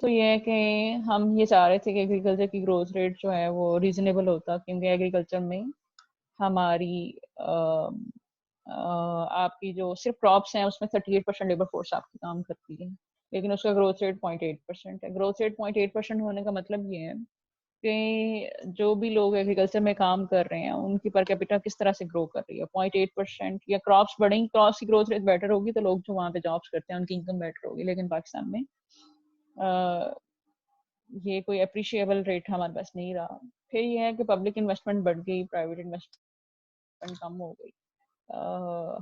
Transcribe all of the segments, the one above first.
तो ये है कि हम ये चाह रहे थे कि एग्रीकल्चर की ग्रोथ रेट जो है वो रीजनेबल होता, क्योंकि एग्रीकल्चर में हमारी आपकी जो सिर्फ क्रॉप्स हैं उसमें 38% लेबर फोर्स आपकी काम करती है, लेकिन उसका ग्रोथ रेट 0.8% है। ग्रोथ रेट 0.8% होने का मतलब ये है कि जो भी लोग एग्रीकल्चर में काम कर रहे हैं उनकी पर कैपिटा किस तरह से ग्रो कर रही है। 0.8% या क्रॉप्स बढ़ेंगी, क्रॉप्स की ग्रोथ रेट बेटर होगी तो लोग जो वहाँ पे जॉब्स करते हैं उनकी इनकम बेटर होगी, लेकिन पाकिस्तान में ये कोई अप्रिशिएबल रेट हमारे पास नहीं रहा। फिर ये है कि पब्लिक इन्वेस्टमेंट बढ़ गई, प्राइवेट इन्वेस्टमेंट कम हो गई।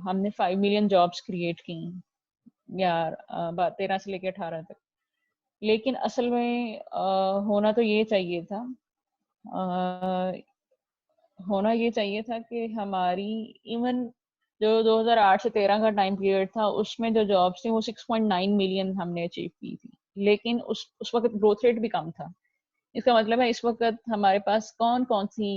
हमने 5 मिलियन जॉब्स क्रिएट की यार 13 से लेकर 18 तक, लेकिन असल में होना तो ये चाहिए था, अ, होना ये चाहिए था कि हमारी इवन जो 2008 से 13 का टाइम पीरियड था उसमें जो जॉब्स थी वो 6.9 मिलियन हमने अचीव की थी, लेकिन उस वक्त ग्रोथ रेट भी कम था। इसका मतलब है इस वक्त हमारे पास कौन कौन सी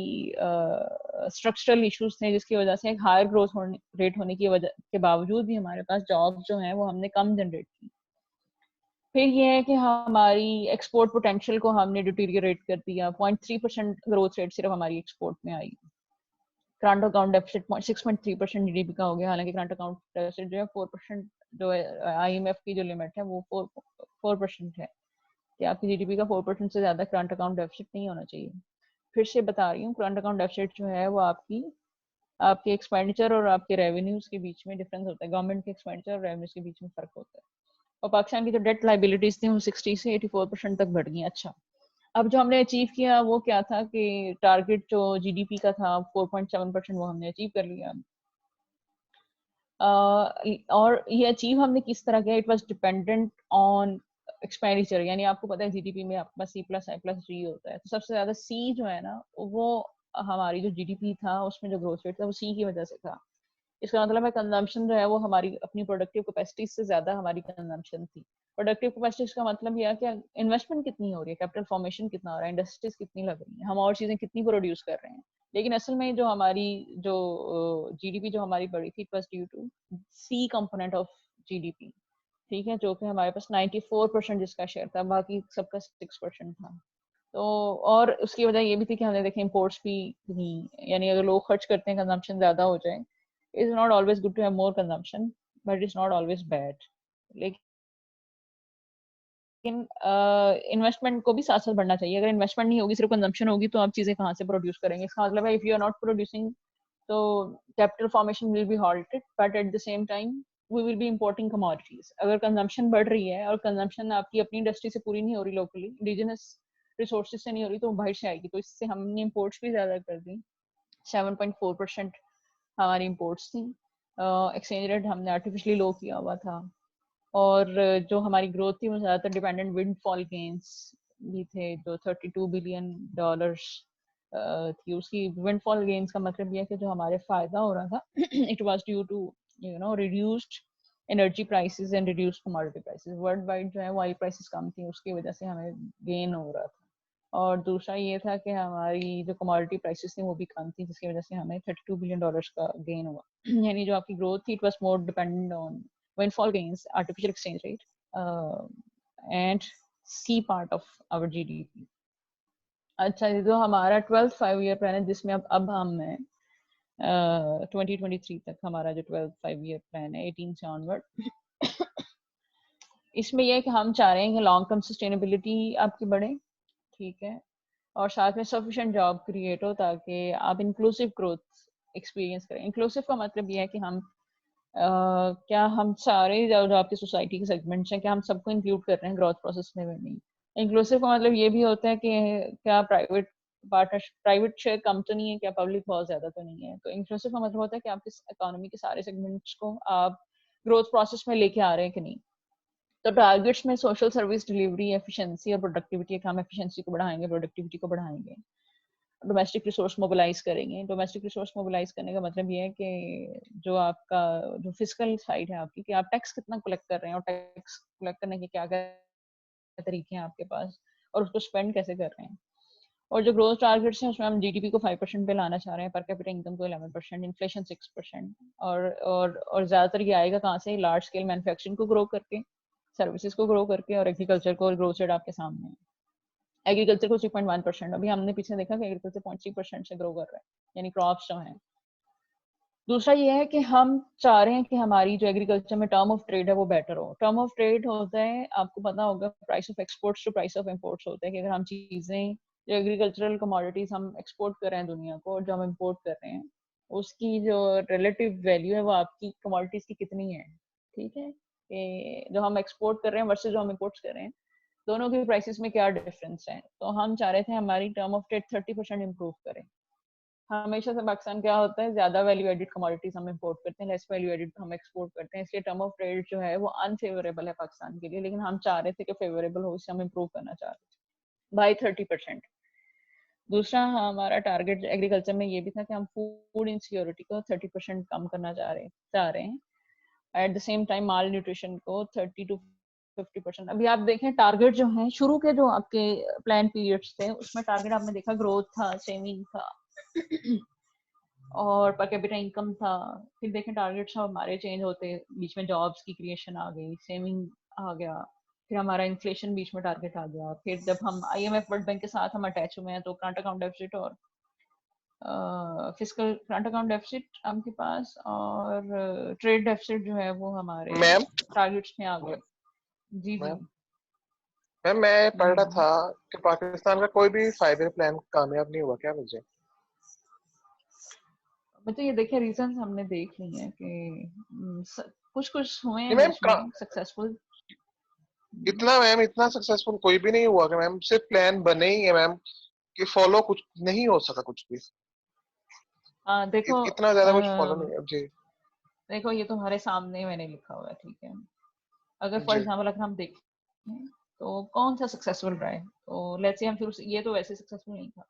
स्ट्रक्चरल इश्यूज थे जिसकी वजह से एक हायर ग्रोथ रेट होने की वजह के बावजूद भी हमारे पास जॉब जो है वो हमने कम जनरेट की। फिर ये है कि हमारी एक्सपोर्ट पोटेंशियल को हमने डिटीरियरेट कर दिया। 0.3% ग्रोथ रेट सिर्फ हमारी एक्सपोर्ट में आई। करंट अकाउंट डेफिसिट 6.3% जीडीपी का हो गया, हालांकि करंट अकाउंट डेफिसिट जो है 4%, जो आईएमएफ की जो लिमिट है वो 4% है कि आपकी जीडीपी का 4% से ज्यादा करंट अकाउंट डेफिसिट नहीं होना चाहिए। फिर से बता रही हूँ, करंट अकाउंट डेफिसिट जो है वो आपके एक्सपेंडिचर और आपके रेवेन्यूज के बीच में डिफरेंस होता है, गवर्नमेंट के एक्सपेंडिचर और रेवेन्यूज के बीच में फर्क होता है। और पाकिस्तान की जो डेट लाइबिलिटीज थी वो 60 से 84% तक बढ़ गई। अच्छा, अब जो हमने अचीव किया वो क्या था कि टारगेट जो जीडीपी का था 4.7% वो हमने अचीव कर लिया। और ये अचीव हमने किस तरह किया? It was dependent on expenditure, यानी आपको पता है जीडीपी में आपके पास सी प्लस आई प्लस जी होता है, तो सबसे ज्यादा सी जो है ना वो हमारी जो जीडीपी था उसमें जो ग्रोथ रेट था वो सी की वजह से था। इसका मतलब है कंजम्पशन जो है वो हमारी अपनी प्रोडक्टिव कैपेसिटी से ज्यादा हमारी कंजम्पशन थी। प्रोडक्टिव कैपेसिटी का मतलब यह है कि इन्वेस्टमेंट कितनी हो रही है, कैपिटल फॉर्मेशन कितना हो रहा है, इंडस्ट्रीज कितनी लग रही है, हम और चीजें कितनी प्रोड्यूस कर रहे हैं। लेकिन असल में जो हमारी जो जीडीपी जो हमारी बढ़ी थी, it was due to C component of GDP, ठीक है, जो कि हमारे पास 94% जिसका शेयर था, बाकी सबका 6% था। तो और उसकी वजह ये भी थी कि हमने देखे इम्पोर्ट्स भी थी, यानी अगर लोग खर्च करते हैं, कंजम्पशन ज्यादा हो जाए, is not always good to have more consumption, but it's not always bad. लेकिन इन्वेस्टमेंट को भी साथ साथ बढ़ना चाहिए। अगर इन्वेस्टमेंट नहीं होगी, सिर्फ कंजम्पशन होगी, तो आप चीजें कहाँ से प्रोड्यूस करेंगे? इसका मतलब है if you are not producing तो capital formation will be halted, but at the same time we will be importing commodities. अगर कंजम्पशन बढ़ रही है और कंजम्पशन आपकी अपनी इंडस्ट्री से पूरी नहीं हो रही, लोकली इंडिजिनस रिसोर्सेज से नहीं हो रही, तो बाहर से आएगी, तो इससे हमने इम्पोर्ट्स भी ज्यादा कर दी। 7.4% हमारी इम्पोर्ट्स थी। एक्सचेंज रेट हमने आर्टिफिशियली लो किया हुआ था। और जो हमारी ग्रोथ थी वो ज़्यादातर डिपेंडेंट विंडफॉल गेन्स भी थे, जो $32 बिलियन थी उसकी। विंडफॉल गेन्स का मतलब ये है कि जो हमारे फायदा हो रहा था it was due to reduced energy prices and reduced commodity prices. Worldwide जो है ऑयल प्राइसेस कम थी, उसकी वजह से हमें गेन हो रहा था। और दूसरा ये था कि हमारी जो कमोडिटी प्राइसेस थी वो भी कम थी, जिसकी वजह से हमें $32 बिलियन का गेन हुआ। यानी जो आपकी ग्रोथ थी, it was more dependent on windfall gains, artificial exchange rate, and C part of our GDP. अच्छा, ये जो हमारा 12th 5 year प्लान है, जिसमें अब हम हैं 2023 तक, हमारा जो 12th 5 year प्लान है 18 से ऑनवर्ड, इसमें यह है कि हम चाह रहे हैं कि लॉन्ग टर्म सस्टेनेबिलिटी आपकी बढ़े, ठीक है, और साथ में सफिशिएंट जॉब क्रिएट हो ताकि आप इंक्लूसिव ग्रोथ एक्सपीरियंस करें। इंक्लूसिव का मतलब यह है कि हम क्या हम सारे जो आपकी सोसाइटी के सेगमेंट्स हैं, क्या हम सबको इंक्लूड कर रहे हैं ग्रोथ प्रोसेस में? नहीं। इंक्लूसिव का मतलब ये भी होता है कि क्या प्राइवेट शेयर कम तो नहीं है, क्या पब्लिक बहुत ज्यादा तो नहीं है। तो इंक्लूसिव का मतलब होता है कि आपकी इकोनॉमी के सारे सेगमेंट्स को आप ग्रोथ प्रोसेस में लेके आ रहे हैं कि नहीं। तो टारगेट्स में सोशल सर्विस डिलीवरी, एफिशिएंसी और प्रोडक्टिविटी, हम एफिशिएंसी को बढ़ाएंगे, प्रोडक्टिविटी को बढ़ाएंगे, डोमेस्टिक रिसोर्स मोबिलाइज करेंगे। डोमेस्टिक रिसोर्स मोबिलाइज करने का मतलब ये है कि जो आपका जो फिजिकल साइड है आपकी, कि आप टैक्स कितना कलेक्ट कर रहे हैं और टैक्स कलेक्ट करने के क्या क्या तरीके हैं आपके पास, और उसको स्पेंड कैसे कर रहे हैं। और जो ग्रोथ टारगेट्स हैं उसमें हम जीडीपी को 5% पे लाना चाह रहे हैं, पर कैपिटा इनकम को 11%, इन्फ्लेशन 6%। और ज्यादातर ये आएगा कहाँ से? लार्ज स्केल मैन्युफैक्चरिंग को ग्रो करके, सर्विसेज को ग्रो करके और एग्रीकल्चर को ग्रोथ रेट आपके सामने है। एग्रीकल्चर को 3.1%, अभी हमने पीछे देखा कि एग्रीकल्चर 0.3% से ग्रो कर रहा है, यानी क्रॉप्स जो हैं। दूसरा ये है कि हम चाह रहे हैं कि हमारी जो एग्रीकल्चर में टर्म ऑफ ट्रेड है वो बेटर हो। टर्म ऑफ ट्रेड होता है, आपको पता होगा, price of exports to price of imports होता है कि अगर हम चीजें, जो एग्रीकल्चरल कमोडिटीज हम एक्सपोर्ट कर रहे हैं दुनिया को और जो हम इम्पोर्ट कर रहे हैं, उसकी जो रिलेटिव वैल्यू है वो आपकी कमोडिटीज की कितनी है, ठीक है, कि जो हम एक्सपोर्ट कर रहे हैं वर्सेस जो हम इम्पोर्ट कर रहे हैं, दोनों के प्राइसेस में क्या डिफरेंस है। तो हम चाह रहे थे हमारी टर्म ऑफ ट्रेड 30% इम्प्रूव करें। हमेशा से पाकिस्तान क्या होता है, ज्यादा वैल्यू एडेड कमोडिटीज हम इंपोर्ट करते हैं, लेस वैल्यू एडेड हम एक्सपोर्ट करते हैं, इसलिए टर्म ऑफ ट्रेड जो है वो अनफेवरेबल है पाकिस्तान के लिए। लेकिन हम चाह रहे थे कि फेवरेबल हो, इससे हम इम्प्रूव करना चाह रहे थे बाई 30%। दूसरा हमारा टारगेट एग्रीकल्चर में ये भी था कि हम फूड इनसिक्योरिटी को 30% कम करना चाह रहे हैं। Eight the same time mall nutrition को 30 to 50%। अभी आप देखें टारगेट जो है, शुरू के जो आपके प्लान पीरियड्स थे उसमें टारगेट आपने देखा ग्रोथ था, सेविंग था और पर कैपिटा इनकम था। फिर देखें टारगेट्स हमारे चेंज होते, बीच में जॉब्स की क्रिएशन आ गई, सेविंग आ गया, फिर हमारा इन्फ्लेशन बीच में टारगेट आ गया। फिर जब हम आईएमएफ वर्ल्ड बैंक के साथ हम अटैच हुए हैं तो करंट अकाउंट डेफिसिट और फिस्कल करंट अकाउंट डेफिसिट आपके पास और ट्रेड डेफिसिट जो है वो हमारे मैम टारगेट्स में आ गए। जी जी मैम मैम मैं पढ़ रहा जी। था कि पाकिस्तान का कोई भी 5 ईयर प्लान कामयाब नहीं हुआ क्या मुझे? मतलब ये देखिए रीजंस हमने देख लिए हैं कि कुछ कुछ हुए नहीं हैं मैम, बीच में सक्सेसफुल। इतना मैम इतना सक्सेसफुल कोई भी नहीं हुआ कि मैम सिर्फ प्लान बने ही है मैम, कि फॉलो कुछ नहीं हो सका कुछ भी। देखो इतना ज्यादा कुछ फॉलो नहीं जी। देखो ये तुम्हारे सामने मैंने लिखा हुआ है, ठीक है। अगर फॉर जी। एग्जांपल अगर हम देखें तो कौन सा सक्सेसफुल रहा है, तो लेट्स से हम फिर ये तो वैसे सक्सेसफुल नहीं था।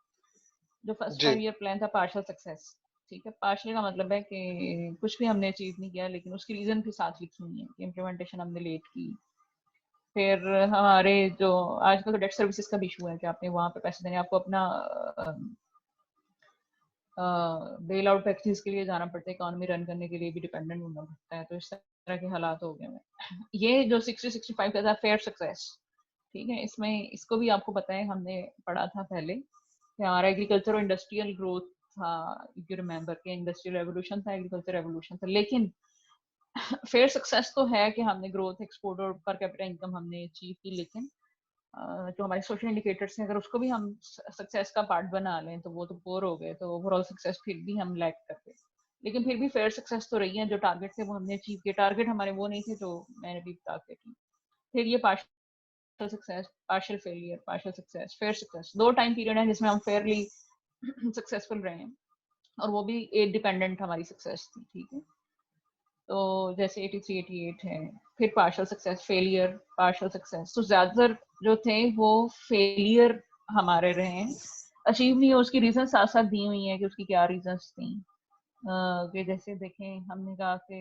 जो फर्स्ट जी। 5 ईयर प्लान था पार्शियल सक्सेस, ठीक है। पार्शियल का मतलब है कि कुछ भी हमने अचीव नहीं किया, लेकिन उसकी रीजन भी साथ लिखी हुई है कि इम्प्लीमेंटेशन हमने लेट की। फिर हमारे जो आजकल तो डेट सर्विसेज का भी इशू है कि आपने वहां पे पैसे देने, आपको अपना बेल आउट पैकेज के लिए जाना पड़ता है, इकोनॉमी रन करने के लिए भी डिपेंडेंट होना पड़ता है। तो इस तरह के हालात हो गए हैं। ये जो 60-65 का था फेयर सक्सेस, ठीक है, इसमें इसको भी आपको पता है, हमने पढ़ा था पहले कि हमारा एग्रीकल्चर और इंडस्ट्रियल ग्रोथ था। यू रिमेम्बर के इंडस्ट्रियल रेवोल्यूशन था, एग्रीकल्चर रेवोल्यूशन था, लेकिन फेयर सक्सेस तो है कि हमने ग्रोथ, एक्सपोर्ट और पर कैपिटा इनकम हमने अचीव की। लेकिन जो हमारे सोशल इंडिकेटर्स हैं अगर उसको भी हम सक्सेस का पार्ट बना लें तो वो तो पोर हो गए, तो ओवरऑल सक्सेस फिर भी हम लैक कर गए। लेकिन फिर भी फेयर सक्सेस तो रही है, जो टारगेट थे वो हमने अचीव किए। टारगेट हमारे वो नहीं थे जो मैंने भी बता के की। फिर ये partial success, partial failure, partial success, fair success, 2 time period है जिसमें हम फेयरली सक्सेसफुल रहे हैं, और वो भी एज डिपेंडेंट हमारी सक्सेस थी, ठीक है। तो जैसे 83 88 है, फिर partial success, failure, partial success. तो ज्यादातर जो थे वो फेलियर हमारे रहे हैं, अचीव नहीं है। उसकी रीजन साथ साथ दी हुई है कि उसकी क्या रीजंस थी। कि जैसे देखें हमने कहा कि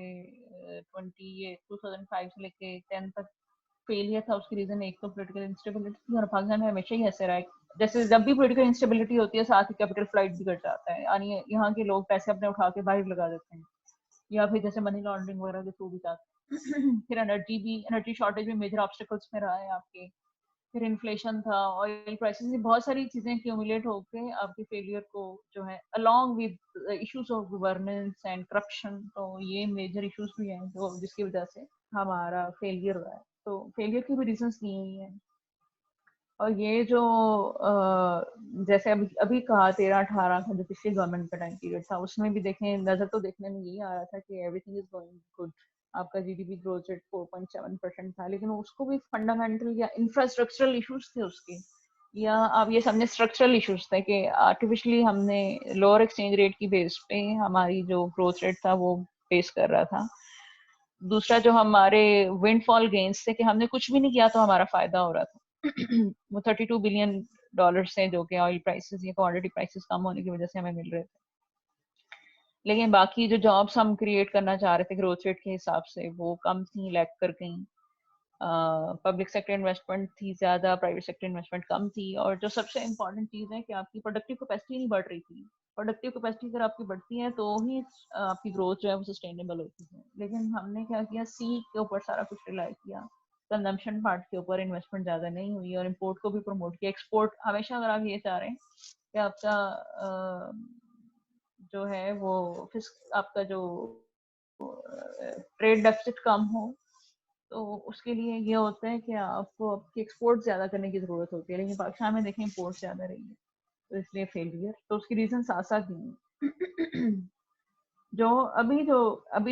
2005 से लेके 10 तक फेलियर था। उसकी रीजन एक तो पोलिटिकल इंस्टेबिलिटी, और पाकिस्तान में हमेशा ही ऐसे रहा है, जैसे जब भी पोलिटिकल इंस्टेबिलिटी होती है साथ ही कैपिटल फ्लाइट भी घट जाता है, यानी यहाँ के लोग पैसे अपने उठा के बाहर लगा देते हैं, या फिर जैसे मनी लॉन्ड्रिंग वगैरह के थ्रू भी जाते हैं। फिर एनर्जी शॉर्टेज भी मेजर ऑब्स्टिकल्स में रहा है आपके। फिर इन्फ्लेशन था, ऑयल प्राइसेस, बहुत सारी चीजें एक्यूमुलेट होके आपके फेलियर को जो है, along with issues of governance and corruption, तो ये मेजर इश्यूज भी हैं जो जिसकी वजह से हमारा फेलियर हुआ है। तो फेलियर की भी रीजंस दी हुई हैं। और ये जो जैसे अभी अभी कहा 13-18 का जो पिछली गवर्नमेंट का टाइम पीरियड था, उसमें भी देखें, नजर तो देखने में यही आ रहा था कि एवरीथिंग इज गोइंग गुड, आपका जीडीपी ग्रोथ रेट 4.7% था, लेकिन उसको भी फंडामेंटल या इंफ्रास्ट्रक्चरल इश्यूज थे उसके, या आप ये समझे स्ट्रक्चरल इश्यूज थे कि आर्टिफिशियली हमने लोअर एक्सचेंज रेट की बेस पे हमारी जो ग्रोथ रेट था वो बेस कर रहा था। दूसरा जो हमारे विंडफॉल गेन्स थे कि हमने कुछ भी नहीं किया तो हमारा फायदा हो रहा था। वो $32 बिलियन से, जो कि ऑयल प्राइसेस या कमोडिटी प्राइसेस कम होने की वजह से हमें मिल रहे थे। लेकिन बाकी जो जॉब्स हम क्रिएट करना चाह रहे थे ग्रोथ रेट के हिसाब से, वो कम थी, लैग कर गई। पब्लिक सेक्टर इन्वेस्टमेंट थी ज्यादा, प्राइवेट सेक्टर इन्वेस्टमेंट कम थी। और जो सबसे इम्पोर्टेंट चीज है कि आपकी प्रोडक्टिव कैपेसिटी नहीं बढ़ रही थी। प्रोडक्टिव कैपेसिटी अगर आपकी बढ़ती है तो ही आपकी ग्रोथ जो है वो सस्टेनेबल होती है। लेकिन हमने क्या किया, सी के ऊपर सारा कुछ रिलाई किया, कंजम्पशन पार्ट के ऊपर इन्वेस्टमेंट ज़्यादा नहीं हुई और इंपोर्ट को भी प्रमोट किया। एक्सपोर्ट हमेशा अगर आप ये चाह रहे हैं कि आपका जो है वो आपका जो ट्रेड डेफिसिट कम हो, तो उसके लिए ये होता है कि आपको आपकी एक्सपोर्ट ज़्यादा करने की ज़रूरत होती है, लेकिन पाकिस्तान में देखें इंपोर्ट ज़्यादा रही है, तो इसलिए फेलियर। तो उसकी रीज़न साथ साथ नहीं जो अभी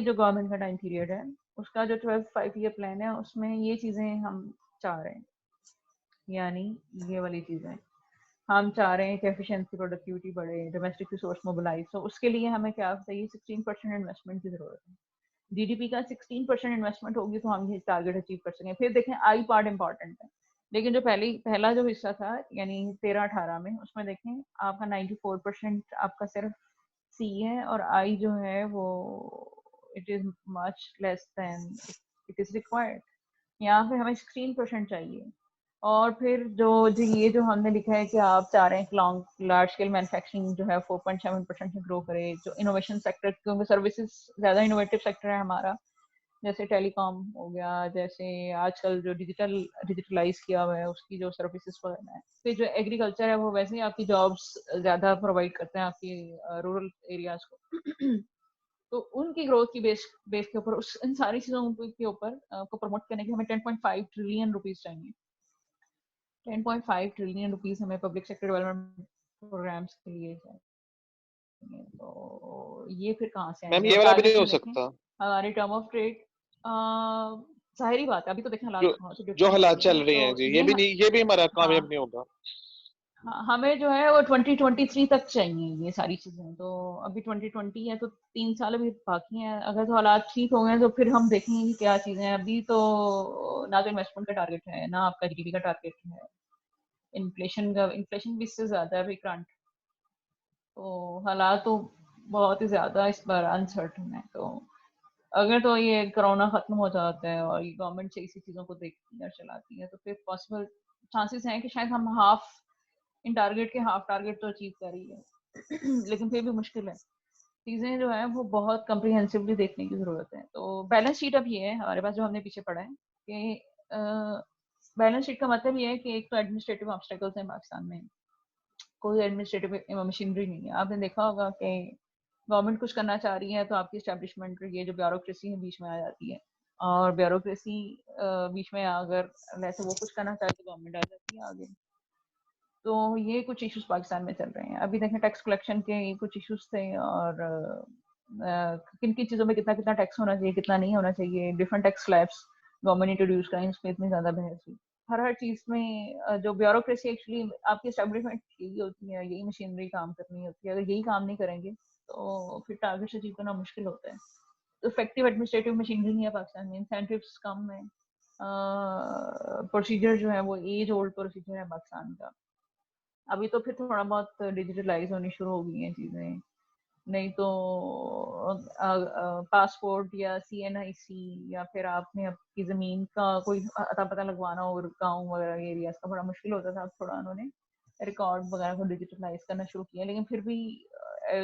जो गवर्नमेंट का टाइम पीरियड है, उसका जो 12 5 ईयर प्लान है, उसमें ये चीज़ें हम चाह रहे हैं, यानी ये वाली चीज़ें हम चाह रहे हैं कि एफिशिएंसी प्रोडक्टिविटी बढ़े, डोमेस्टिक रिसोर्स मोबिलाइज हो। उसके लिए हमें क्या चाहिए, 16% इन्वेस्टमेंट की जरूरत है। जीडीपी का 16% इन्वेस्टमेट होगी तो हम ये टारगेट अचीव कर सकेंगे। फिर देखें आई पार्ट इंपॉर्टेंट है, लेकिन जो पहला जो हिस्सा था यानी 13-18 में, उसमें देखें आपका 94% आपका सिर्फ सी है और आई जो है वो it is much less than it is required. यहाँ पे हमें 16% चाहिए। और फिर ये जो हमने लिखा है कि आप चाह रहे हैं कि लार्ज स्केल मैन्युफैक्चरिंग जो है 4.7% से ग्रो करे, जो इनोवेशन सेक्टर, क्योंकि सर्विसेज ज़्यादा इनोवेटिव सेक्टर है हमारा, जैसे टेलीकॉम हो गया, जैसे आजकल जो डिजिटलाइज किया हुआ है उसकी जो सर्विसेज वगैरह है। फिर जो एग्रीकल्चर है वो वैसे ही आपकी जॉब्स ज़्यादा प्रोवाइड करते हैं आपकी रूरल एरियाज को तो उनकी ग्रोथ की बेस के ऊपर इन सारी चीज़ों के ऊपर को प्रमोट करने के हमें 10.5 ट्रिलियन रुपीस चाहिए। 10.5 ट्रिलियन रुपीस हमें पब्लिक सेक्टर डेवलपमेंट प्रोग्राम्स के लिए चाहिए। तो ये फिर कहाँ से मैम आएंगे? ये और वाला भी नहीं टारगेट्स हो में देखें सकता? हमारे टर्म ऑफ ट्रेड, जाहिर बात है अभी तो देखें हालात जो बहुत से जो डिफरेंट हो हालात गए चल हैं, रहे तो हैं जी, ये भी नहीं, ये भी हमारा कामयाब हाँ नहीं होगा। हाँ, हमें जो है वो 2023 तक चाहिए ये सारी चीजें। तो अभी 2020 है तो 3 साल अभी बाकी हैं। अगर तो हालात ठीक हो गए तो फिर हम देखेंगे कि क्या चीजें हैं। अभी तो ना तो इन्वेस्टमेंट का टारगेट है ना आपका जीडीपी का टारगेट है, इन्फ्लेशन भी इससे ज्यादा है अभी करंट। तो हालात तो बहुत ही ज्यादा इस बार अनसर्टन है। तो अगर तो ये कोरोना खत्म हो जाता है और ये गवर्नमेंट से इसी चीजों को देखती है और चलाती है, तो फिर पॉसिबल चांसेस हैं कि शायद हम हाफ इन टारगेट के हाफ टारगेट तो अचीव कर ही है लेकिन फिर भी मुश्किल है। चीजें जो है वो बहुत कम्प्रिहेंसिवली देखने की जरूरत है। तो बैलेंस शीट अब ये है हमारे पास, जो हमने पीछे पढ़ा है कि बैलेंस शीट का मतलब ये है कि एक तो एडमिनिस्ट्रेटिव ऑब्स्टेकल्स हैं पाकिस्तान में, कोई एडमिनिस्ट्रेटिव मशीनरी नहीं है। आपने देखा होगा कि गवर्नमेंट कुछ करना चाह रही है तो आपकी स्टैब्लिशमेंट, ये जो ब्यूरोक्रेसी है बीच में आ जाती है, और ब्यूरोक्रेसी बीच में अगर वैसे वो कुछ करना चाहे तो गवर्नमेंट आ जाती है आगे। तो ये कुछ इश्यूज पाकिस्तान में चल रहे हैं। अभी देखें टैक्स कलेक्शन के कुछ इश्यूज थे, और किन किन चीज़ों में कितना कितना टैक्स होना चाहिए, कितना नहीं होना चाहिए, different tax slabs government introduce करें, इसमें इतनी ज़्यादा बहस हुई। हर चीज़ में जो ब्यूरोक्रेसी एक्चुअली आपकी एस्टेब्लिशमेंट यही होती है, यही मशीनरी काम करनी होती है। अगर यही काम नहीं करेंगे तो फिर टारगेट अचीव करना मुश्किल होता है। तो इफेक्टिव एडमिनिस्ट्रेटिव मशीनरी नहीं है पाकिस्तान में, इंसेंटिव्स कम है, प्रोसीजर जो है वो एज ओल्ड प्रोसीजर है पाकिस्तान का। अभी तो फिर थोड़ा बहुत डिजिटलाइज होनी शुरू हो गई हैं चीज़ें, नहीं तो पासपोर्ट या सीएनआईसी या फिर आपने आपकी ज़मीन का कोई अता पता लगवाना हो गाँव वगैरह एरियाज का, बड़ा मुश्किल होता था। थोड़ा उन्होंने रिकॉर्ड वगैरह को डिजिटलाइज करना शुरू किया, लेकिन फिर भी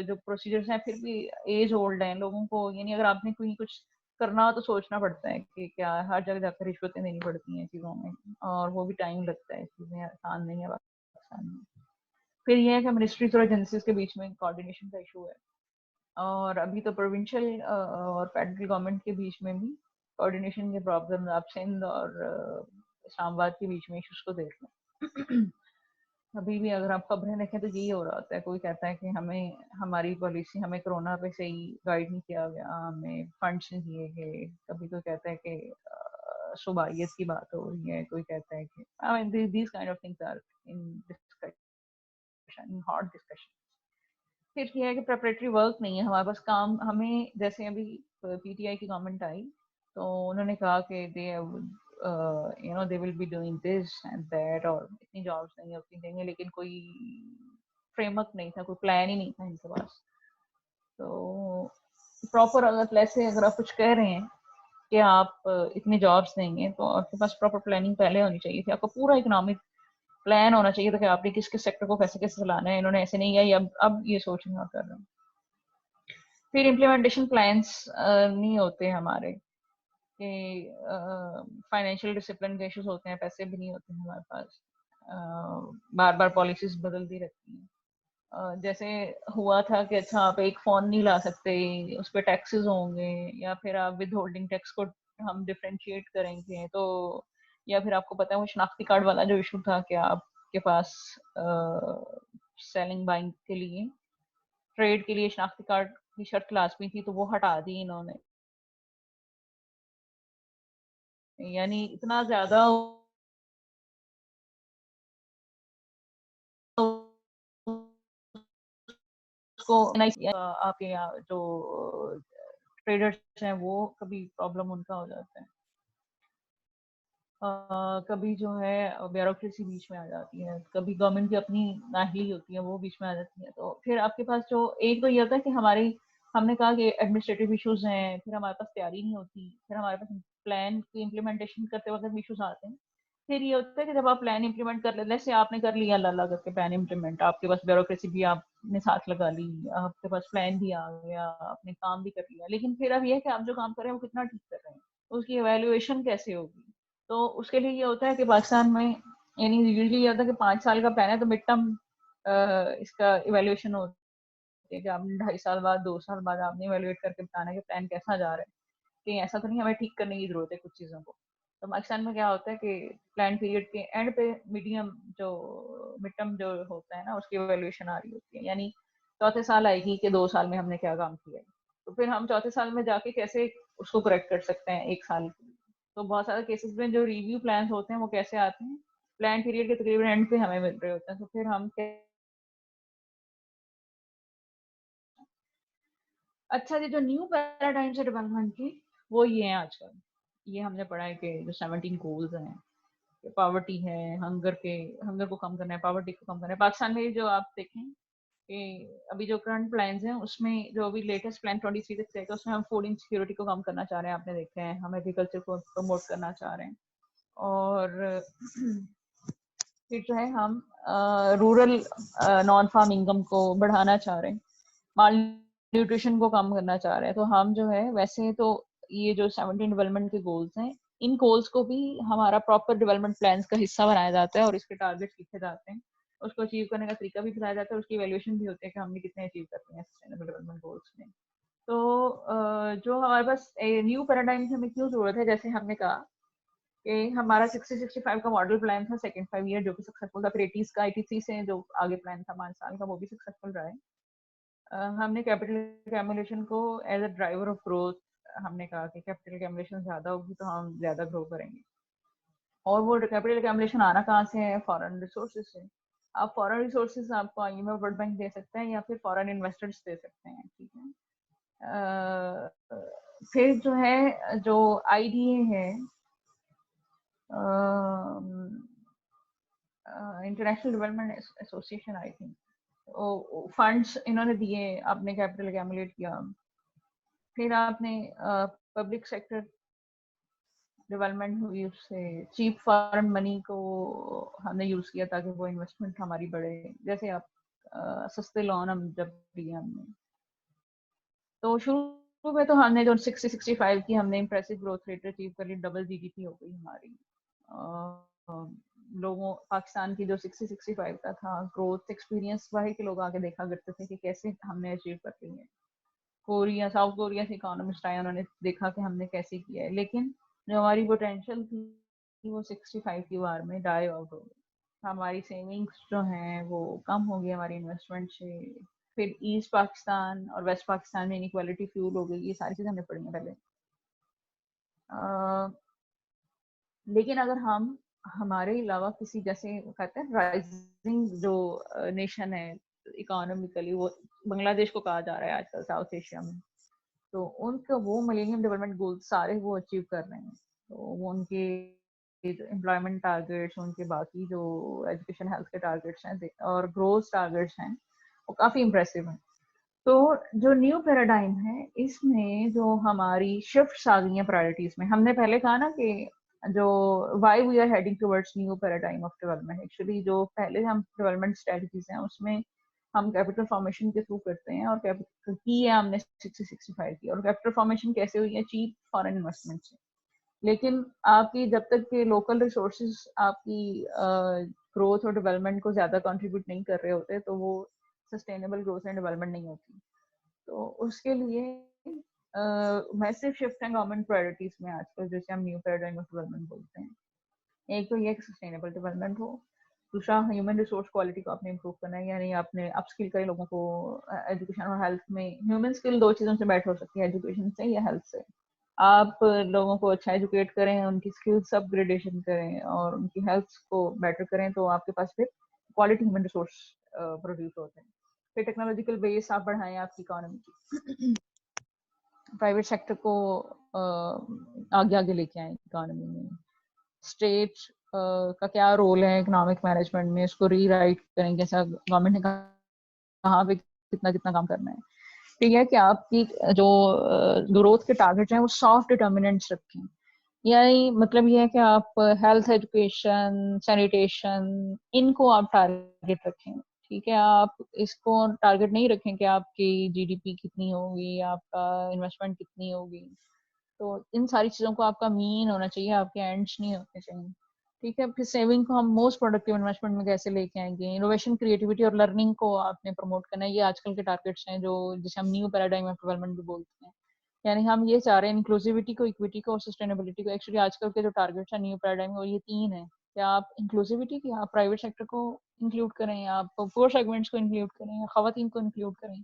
जो प्रोसीजर्स हैं फिर भी एज ओल्ड हैं लोगों को। यानी अगर आपने कोई कुछ करना हो तो सोचना पड़ता है कि क्या हर जगह जाकर रिश्वतें देनी पड़ती हैं चीज़ों में, और वो भी टाइम लगता है, चीज़ें आसान नहीं है पाकिस्तान में। फिर ये है कि मिनिस्ट्रीज और एजेंसीज के बीच में कोऑर्डिनेशन का इशू है, और अभी तो प्रोविंशियल और फेडरल गवर्नमेंट के बीच में भी कोऑर्डिनेशन के प्रॉब्लम। आप सिंध और इस्लामाबाद के बीच में इश्यूज को देख लें अभी भी अगर आप खबरें देखें तो यही हो रहा होता है। कोई कहता है कि हमें हमारी पॉलिसी, हमें कोरोना पे सही गाइड नहीं किया गया, हमें फंड्स नहीं दिए गए। कभी कोई कहता है कि सुबाइयत की बात हो रही है, कोई कहता है कि I mean these kind of things are in discussion, hot discussion. फिर ये है कि प्रेपरेटरी वर्क नहीं है हमारे पास काम। हमें जैसे अभी पीटीआई की गवर्नमेंट आई तो उन्होंने कहा कि they they will be doing this and that, और इतनी जॉब्स नहीं उतनी देंगे, लेकिन कोई फ्रेमवर्क नहीं था, कोई प्लान ही नहीं था इनके पास। तो प्रॉपर अगर आप कुछ कह रहे हैं कि आप इतने जॉब्स देंगे तो आपके पास प्रॉपर प्लानिंग पहले होनी चाहिए थी। आपका पूरा इकोनॉमिक प्लान होना चाहिए था कि आपने किस किस सेक्टर को कैसे कैसे चलाना है। इन्होंने ऐसे नहीं किया, अब ये सोचना कर रहे हैं। फिर इम्प्लीमेंटेशन प्लान्स नहीं होते हमारे, कि फाइनेंशियल डिसिप्लिन के इश्यूज होते हैं, पैसे भी नहीं होते हैं हमारे पास, बार बार पॉलिसीज बदलती रहती हैं। जैसे हुआ था कि अच्छा आप एक फोन नहीं ला सकते, उस पर टैक्सेस होंगे, या फिर आप विद होल्डिंग टैक्स को हम डिफरेंशिएट करेंगे, तो या फिर आपको पता है वो शनाख्ती कार्ड वाला जो इशू था कि आपके पास सेलिंग बाइंग के लिए, ट्रेड के लिए शनाख्ती कार्ड की शर्त लाजमी थी, तो वो हटा दी इन्होंने। यानी इतना ज्यादा उसको आपके जो ट्रेडर्स हैं वो कभी प्रॉब्लम उनका हो जाता है, कभी जो है ब्यूरोक्रेसी बीच में आ जाती है, कभी गवर्नमेंट की अपनी नाहली होती है वो बीच में आ जाती है। तो फिर आपके पास जो एक तो ये होता है कि हमने कहा कि एडमिनिस्ट्रेटिव इश्यूज हैं, फिर हमारे पास तैयारी नहीं होती, फिर हमारे पास प्लान की इम्प्लीमेंटेशन करते वक्त इश्यूज आते हैं। फिर ये होता है कि जब आप प्लान इंप्लीमेंट कर लेते, जैसे आपने कर लिया अल्लाह करके प्लान इंप्लीमेंट, आपके पास ब्यूरोक्रेसी भी आपने साथ लगा ली, आपके पास प्लान भी आ गया, आपने काम भी कर लिया, लेकिन फिर अब ये है कि आप जो काम कर रहे हैं वो कितना ठीक कर रहे हैं, उसकी एवेल्युएशन कैसे होगी। तो उसके लिए ये होता है कि पाकिस्तान में यानी यूजली ये होता है कि 5 साल का प्लान है तो मिड टर्म इसका इवेल्युएशन होती है कि आपने 2.5 साल बाद 2 साल बाद आपने इवेल्युएट करके बताना है कि प्लान कैसा जा रहा है, कि ऐसा तो नहीं हमें ठीक करने की जरूरत है कुछ चीज़ों को। तो पाकिस्तान में क्या होता है कि प्लान पीरियड के एंड पे मीडियम जो मिड टर्म जो होता है ना उसकी इवेल्युएशन आ रही होती है, यानी चौथे साल आएगी कि 2 साल में हमने क्या काम किया है, तो फिर हम चौथे साल में जाके कैसे उसको करेक्ट कर सकते हैं एक साल। तो बहुत सारे केसेस में जो रिव्यू प्लान होते हैं वो कैसे आते हैं, प्लान पीरियड के तकरीबन एंड पे हमें मिल रहे होते हैं, तो फिर हम अच्छा जी, जो न्यू पैराडाइम्स है डेवलपमेंट की वो ये है आजकल, ये हमने पढ़ा है कि जो 17 गोल्स हैं, पॉवर्टी है, हंगर को कम करना है, पॉवर्टी को कम करना है। पाकिस्तान में जो आप देखें कि अभी जो करंट प्लान्स हैं उसमें जो अभी लेटेस्ट प्लान 23 तक है, उसमें हम फूड इनसिक्योरिटी को कम करना चाह रहे हैं, आपने देखा है, हम एग्रीकल्चर को प्रमोट करना चाह रहे हैं, और फिर जो है हम रूरल नॉन फार्म इनकम को बढ़ाना चाह रहे हैं, माल न्यूट्रिशन को कम करना चाह रहे हैं। तो हम जो है वैसे तो ये जो 17 डेवलपमेंट के गोल्स हैं, इन गोल्स को भी हमारा प्रॉपर डेवलपमेंट प्लान्स का हिस्सा बनाया जाता है और इसके टारगेट्स लिखे जाते हैं, उसको अचीव करने का तरीका भी बताया जाता है, उसकी वैल्यूएशन भी होती है कि हमने कितने अचीव करते हैं सस्टेनेबल डेवलपमेंट गोल्स में। तो जो हमारे पास न्यू पैराडाइम की हमें क्यों जरूरत है, जैसे हमने कहा कि हमारा 60-65 का मॉडल प्लान था सेकंड 5 ईयर जो कि सक्सेसफुल था, फिर 80s का 83 से जो आगे प्लान था 5 साल का वो भी सक्सेसफुल रहा है। हमने कैपिटल कैमुलेशन को as a driver of growth, हमने कहा कि कैपिटल कैमुलेशन ज्यादा होगी तो हम ज्यादा ग्रो करेंगे, और वो कैपिटल कैमुलेशन आना कहाँ से है, फॉरेन रिसोर्सेज से। आप फॉरेन रिसोर्सेज आपको IMF वर्ल्ड बैंक दे सकते हैं या फिर फॉरेन इन्वेस्टर्स दे सकते हैं, ठीक है। फिर जो है जो IDA है, international development association I think, funds इन्होंने दिए, आपने कैपिटल एक्यूमुलेट किया, फिर आपने पब्लिक सेक्टर डेवलपमेंट हुई, उससे चीप फॉरेन मनी को हमने यूज किया ताकि वो इन्वेस्टमेंट हमारी बढ़े, जैसे आप सस्ते लोन हम जब दिए हमने, तो शुरू में तो हमने जो 60-65 की हमने इम्प्रेसिव ग्रोथ रेट अचीव कर ली, डबल GDP हो गई हमारी। लोगों पाकिस्तान की जो 60-65 का था ग्रोथ एक्सपीरियंस, वही के लोग आगे देखा करते थे कि कैसे हमने अचीव कर ली है। कोरिया, साउथ कोरिया से इकोनॉमिस्ट आए, उन्होंने देखा कि हमने कैसे किया है, लेकिन जो हमारी पोटेंशियल थी वो 65 की बार में डाई आउट हो गई। हमारी सेविंग्स जो हैं वो कम हो गई हमारी इन्वेस्टमेंट से, फिर ईस्ट पाकिस्तान और वेस्ट पाकिस्तान में इनइक्वालिटी फ्यूल हो गई, ये सारी चीजें हमने पढ़ी हैं पहले। लेकिन अगर हम हमारे अलावा किसी, जैसे कहते हैं राइजिंग जो नेशन है इकोनॉमिकली, वो बांग्लादेश को कहा जा रहा है आजकल साउथ एशिया में, तो उनका वो मिलेनियम डेवलपमेंट गोल्स सारे वो अचीव कर रहे हैं, तो वो उनके एम्प्लॉयमेंट टारगेट्स, उनके बाकी जो एजुकेशन हेल्थ के टारगेट्स हैं और ग्रोथ टारगेट्स हैं वो काफ़ी इम्प्रेसिव हैं। तो जो न्यू पैराडाइम है इसमें जो हमारी शिफ्ट्स आ गई हैं प्रायोरिटीज में, हमने पहले कहा ना कि जो why we are heading towards new paradigm of development, actually जो पहले हम डेवलपमेंट स्ट्रेटजीज हैं उसमें हम कैपिटल फॉर्मेशन के थ्रू करते हैं, और कैपिटल की है हमने 60-65 की, और कैपिटल फॉर्मेशन कैसे हुई है, चीप फॉरेन इन्वेस्टमेंट से। लेकिन आपकी जब तक के लोकल रिसोर्सेज आपकी ग्रोथ और डेवलपमेंट को ज़्यादा कंट्रीब्यूट नहीं कर रहे होते, तो वो सस्टेनेबल ग्रोथ एंड डेवलपमेंट नहीं होती। तो उसके लिए मैसिव शिफ्ट है गवर्नमेंट प्रायोरिटीज में आजकल, जैसे हम न्यू पैराडाइम ऑफ डेवलपमेंट बोलते हैं। एक तो ये कि सस्टेनेबल डेवलपमेंट हो, दूसरा ह्यूमन रिसोर्स क्वालिटी को आपने इम्प्रूव करना है, यानी आपने अपस्किल करें लोगों को एजुकेशन और हेल्थ में। ह्यूमन स्किल दो चीज़ों से बेटर हो सकती है, एजुकेशन से या हेल्थ से। आप लोगों को अच्छा एजुकेट करें, उनकी स्किल्स अपग्रेडेशन करें और उनकी हेल्थ को बेटर करें, तो आपके पास फिर क्वालिटी ह्यूमन रिसोर्स प्रोड्यूस होते हैं। फिर टेक्नोलॉजिकल बेस आप बढ़ाएं आपकी इकोनॉमी की, प्राइवेट सेक्टर को आगे आगे लेके आए इकोनॉमी में। स्टेट का क्या रोल है इकोनॉमिक मैनेजमेंट में, उसको रीराइट करें, जैसा गवर्नमेंट ने कहाँ पे कितना कितना काम करना है। ठीक है कि आपकी जो ग्रोथ के टारगेट हैं वो सॉफ्ट डिटर्मिनेंट्स रखें, यानी मतलब ये है कि आप हेल्थ, एजुकेशन, सैनिटेशन, इनको आप टारगेट रखें। ठीक है, आप इसको टारगेट नहीं रखें कि आपकी जीडीपी कितनी होगी, आपका इन्वेस्टमेंट कितनी होगी। तो इन सारी चीज़ों को आपका मीन होना चाहिए, आपके एंड्स नहीं होने चाहिए। ठीक है, फिर सेविंग को हम मोस्ट प्रोडक्टिव इन्वेस्टमेंट में कैसे लेके आएंगे, इनोवेशन, क्रिएटिविटी और लर्निंग को आपने प्रमोट करना है। ये आजकल के टारगेट्स हैं जो जिसे हम न्यू पैराडाइम ऑफ डेवलपमेंट भी बोलते हैं। यानी हम ये चाह रहे हैं इंक्लूसिविटी को, इक्विटी को और सस्टेनेबिलिटी को। एक्चुअली आजकल के जो टारगेट्स हैं न्यू पैराडाइम में, ये तीन है कि आप इंक्लूसिविटी की, आप प्राइवेट सेक्टर को इंक्लूड करें, आप पुअर सेगमेंट्स को इंक्लूड करें, खवातीन को इंक्लूड करें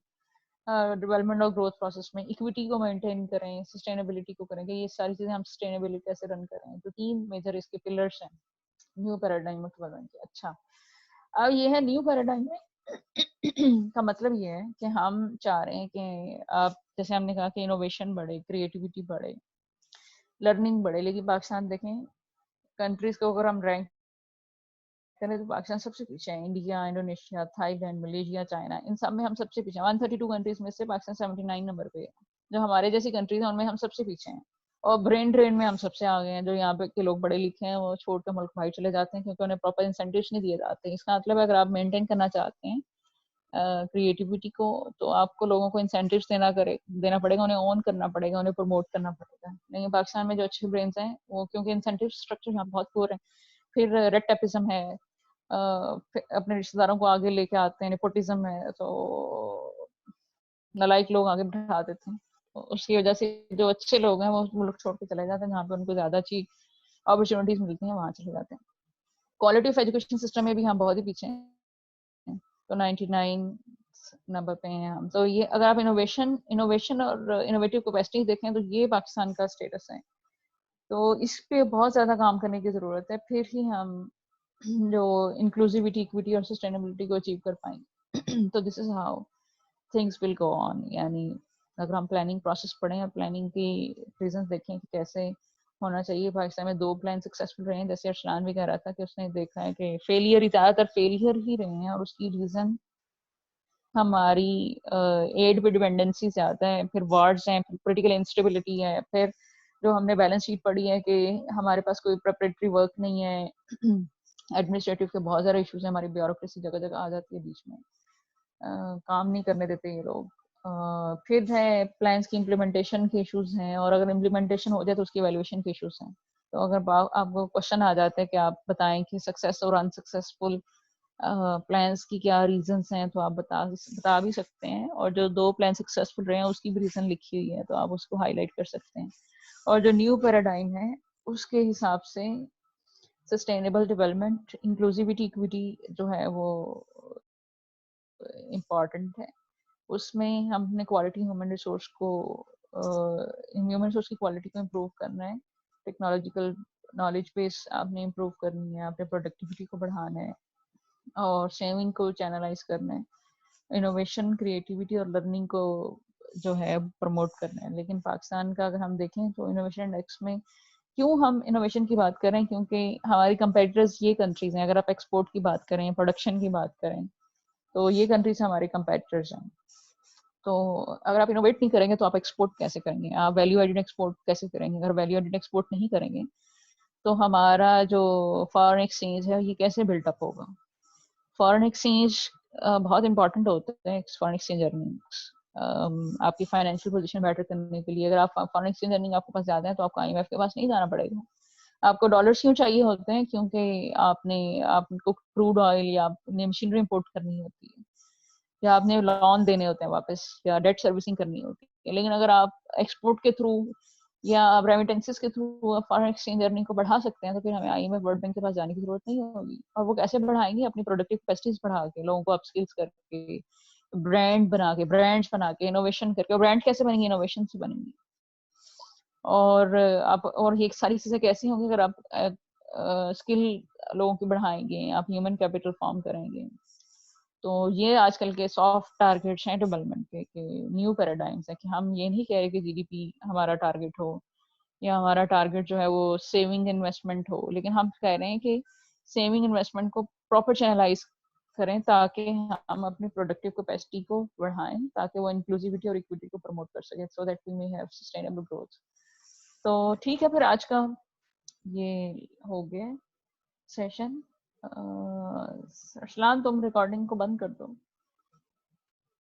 डेवलपमेंट और ग्रोथ प्रोसेस में, इक्विटी को मेंटेन करें, सस्टेनेबिलिटी को करें, कि ये सारी चीजें हम सस्टेनेबिलिटी कैसे रन करें। तो तीन मेजर इसके पिलर्स हैं न्यू पैराडाइम ऑफ डेवलपमेंट के। अच्छा, अब ये है न्यू पैराडाइम में का मतलब ये है कि हम चाह रहे हैं कि आप, जैसे हमने कहा कि इनोवेशन बढ़े, क्रिएटिविटी बढ़े, लर्निंग बढ़े, लेकिन पाकिस्तान देखें, कंट्रीज को अगर हम रैंक करें तो पाकिस्तान सबसे पीछे है। India, Indonesia, Thailand, Malaysia, China, इन सब में हम सबसे पीछे हैं। 132 कंट्रीज में से पाकिस्तान 79 नंबर पे है। जो हमारे जैसी कंट्रीज हैं उनमें हम सबसे पीछे हैं। और ब्रेन ड्रेन में हम सबसे आगे हैं। जो यहाँ पे के लोग पढ़े लिखे हैं वो छोड़ कर मुल्क बाहर चले जाते हैं क्योंकि उन्हें प्रॉपर इंसेंटिव्स नहीं दिए जाते। इसका मतलब अगर आप मेंटेन करना चाहते हैं क्रिएटिविटी को, तो आपको लोगों को इंसेंटिव्स देना पड़ेगा, उन्हें ओन करना पड़ेगा, उन्हें प्रमोट करना पड़ेगा। लेकिन पाकिस्तान में जो अच्छे ब्रेन्स हैं वो, क्योंकि इंसेंटिव स्ट्रक्चर यहाँ बहुत पुअर है, फिर रेड टेपिज्म है, अपने रिश्तेदारों को आगे लेके आते हैं, नेपोटिज्म है, तो नालायक लोग आगे बढ़ा देते हैं। तो उसकी वजह से जो अच्छे लोग हैं वो मुल्क छोड़ के चले जाते हैं, जहाँ पे उनको ज्यादा अच्छी अपॉर्चुनिटीज मिलती हैं वहां चले जाते हैं। क्वालिटी ऑफ एजुकेशन सिस्टम में भी हम बहुत ही पीछे हैं, तो 99 नंबर पे हैं हम। तो ये अगर आप इनोवेशन और इनोवेटिव कैपेसिटी देखें तो ये पाकिस्तान का स्टेटस है। तो इस पे बहुत ज्यादा काम करने की जरूरत है, फिर ही हम जो इंक्लूसिविटी, इक्विटी और सस्टेनेबिलिटी को अचीव कर पाएंगे। तो this is how things will go on. यानी अगर हम प्लानिंग प्रोसेस पढ़ें और प्लानिंग की रीजंस देखें कि कैसे होना चाहिए। पाकिस्तान में 2 प्लान सक्सेसफुल रहे हैं, जैसे अर्शलान भी कह रहा था कि उसने देखा है कि फेलियर ही, ज्यादातर फेलियर ही रहे हैं, और उसकी रीजन हमारी एड पे डिपेंडेंसी ज्यादा है, फिर वार्स हैं, फिर पोलिटिकल इंस्टेबिलिटी है, फिर जो हमने बैलेंस शीट पढ़ी है कि हमारे पास कोई प्रेपरेटरी वर्क नहीं है, एडमिनिस्ट्रेटिव के बहुत सारे इश्यूज हैं, हमारी ब्यूरोक्रेसी जगह जगह आ जाती है बीच में, काम नहीं करने देते ये लोग। फिर है प्लान्स की इम्प्लीमेंटेशन के इश्यूज हैं, और अगर इम्प्लीमेंटेशन हो जाए तो उसकी वैल्यूएशन के इश्यूज हैं। तो अगर आपको क्वेश्चन आ जाता है कि आप बताएं कि सक्सेस और अनसक्सेसफुल प्लान्स की क्या रीजंस हैं, तो आप बता भी सकते हैं। और जो 2 प्लान सक्सेसफुल रहे हैं उसकी भी रीजन लिखी हुई है, तो आप उसको हाईलाइट कर सकते हैं। और जो न्यू पैराडाइम है उसके हिसाब से सस्टेनेबल डेवलपमेंट, इंक्लूसिविटी, इक्विटी जो है वो इम्पॉर्टेंट है। उसमें हमने क्वालिटी ह्यूमन रिसोर्स को, ह्यूमन रिसोर्स की क्वालिटी को इम्प्रूव करना है, टेक्नोलॉजिकल नॉलेज बेस आपने इम्प्रूव करनी है, आपने प्रोडक्टिविटी को बढ़ाना है, और सेविंग को चैनलाइज करना है, इनोवेशन, क्रिएटिविटी और लर्निंग को जो है प्रमोट करना है। लेकिन पाकिस्तान का अगर हम देखें तो इनोवेशन इंडेक्स में, क्यों हम इनोवेशन की बात करें, क्योंकि हमारी कंपेटिटर्स ये कंट्रीज हैं। अगर आप एक्सपोर्ट की बात करें, प्रोडक्शन की बात करें, तो ये कंट्रीज हमारे कंपेटिटर्स हैं। तो अगर आप इनोवेट नहीं करेंगे तो आप एक्सपोर्ट कैसे करेंगे, आप वैल्यू एडेड एक्सपोर्ट कैसे करेंगे। अगर वैल्यू एडेड एक्सपोर्ट नहीं करेंगे तो हमारा जो फॉरेन एक्सचेंज है ये कैसे बिल्टअप होगा। फॉरेन एक्सचेंज बहुत इंपॉर्टेंट होता है, फॉरेन एक्सचेंज अर्निंग्स। आपकी फाइनेंशियल पोजीशन बेटर करने के लिए। अगर आप फॉरेन एक्सचेंज अर्निंग आपके पास ज्यादा है तो आपको आईएमएफ के पास नहीं जाना पड़ेगा। आपको डॉलर्स क्यों चाहिए होते हैं? क्योंकि आपको क्रूड ऑयल या आपने मशीनरी इंपोर्ट करनी होती है, या आपने लोन देने होते हैं वापस, या डेट सर्विसिंग करनी होती है। लेकिन अगर आप एक्सपोर्ट के थ्रू या आप रेमिटेंसेस के थ्रू फॉरेन एक्सचेंज अर्निंग को बढ़ा सकते हैं, तो फिर हमें आईएमएफ वर्ल्ड बैंक के पास जाने की जरूरत नहीं होगी। और वो कैसे बढ़ाएंगे? अपनी प्रोडक्टिव कैपेसिटीज बढ़ा के, लोगों को अपस्किल्स करके, ब्रांड्स बना के, इनोवेशन करके। और ब्रांड कैसे बनेंगे? इनोवेशन से बनेंगे। और ये सारी चीजें कैसी होंगी? अगर आप स्किल लोगों की बढ़ाएंगे, आप ह्यूमन कैपिटल फॉर्म करेंगे। तो ये आजकल के सॉफ्ट टारगेट्स हैं डेवलपमेंट के न्यू पैराडाइम्स है, कि हम ये नहीं कह रहे कि जीडीपी हमारा टारगेट हो, या हमारा टारगेट जो है वो सेविंग इन्वेस्टमेंट हो, लेकिन हम कह रहे हैं कि सेविंग इन्वेस्टमेंट को प्रॉपर चैनलाइज करें, ताकि हम अपनी प्रोडक्टिव कैपेसिटी को बढ़ाएं, ताकि वो इंक्लूसिविटी और इक्विटी को प्रमोट कर सके, so that we may have sustainable growth. तो ठीक है, फिर आज का ये हो गया सेशन। अरसलान, तुम रिकॉर्डिंग को बंद कर दो।